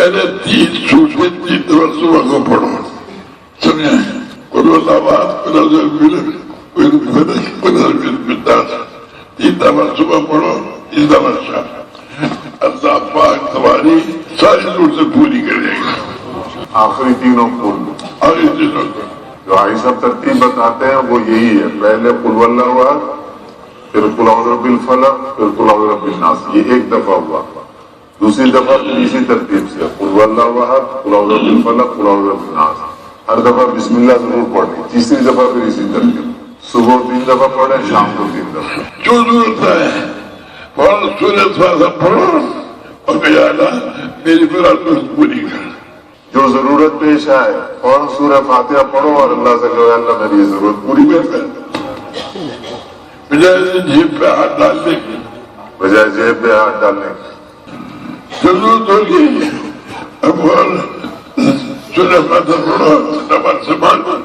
پہلے 3 سورتیں 3 دفعہ صبح کو پڑھو، سمجھا؟ قل اللہ احد، قل اعوذ برب الفلق، قل اعوذ برب الناس، 3 دفعہ صبح پڑھو، 3 دفعہ شام۔ اللہ پاک تمہاری ساری ضرورتیں پوری کرے گا۔ آخری تینوں قل آگے دنوں کو جو بھائی صاحب ترتیب بتاتے ہیں وہ یہی ہے، پہلے قل واللہ احد، پھر قل اعوذ برب الفلق، پھر قل اعوذ برب الناس، یہ ایک دفعہ ہوا۔ دوسری دفعہ پھر اسی ترتیب سے قل واللہ احد، قل اعوذ برب الفلق، قل اعوذ برب الناس، ہر دفعہ بسم اللہ ضرور پڑھیں۔ تیسری دفعہ پھر اسی ترتیب، صبح 3 دفعہ پڑھیں، شام کو 3 دفعہ۔ جو ضرورت ہے فوراً سورۃ فاتحہ پڑھو اور کہ یا اللہ میری فرائض پوری کر۔ جو ضرورت پیش آئے فوراً سورہ فاتحہ پڑھو اور اللہ سے کہو اللہ میری یہ ضرورت پوری کر۔ بجائے جیب پہ ہاتھ ڈالنے کی، بجائے جیب پہ ہاتھ ڈالنے کی۔ ضرورت ہوگی اب سورۃ فاتحہ پڑھو، نماز سے مانگو،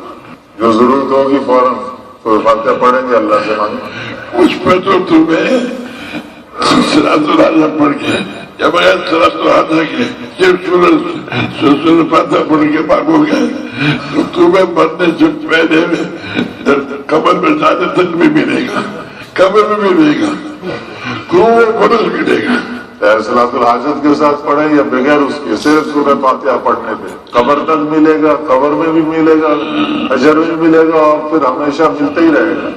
جو ضرورت ہوگی فوراً سورہ فاتحہ پڑھیں گے، اللہ سے مانگیں۔ اس پہ تو تمہیں صلاۃ العلیہ پڑھ کے یا بغیر صلاۃ العلیہ کے صرف سورۃ فاتحہ پڑھ کے مانگو گے تو تمہیں مرنے سے پہلے قبر میں جانے تک بھی ملے گا، قبر میں ملے گا، کروڑوں برس ملے گا۔ چاہے صلاۃ الحاجت کے ساتھ پڑھیں یا بغیر اس کے، صرف سورہ فاتحہ پڑھنے پہ قبر تک ملے گا، قبر میں بھی ملے گا، اجر بھی ملے گا، اور پھر ہمیشہ ملتا ہی رہے گا۔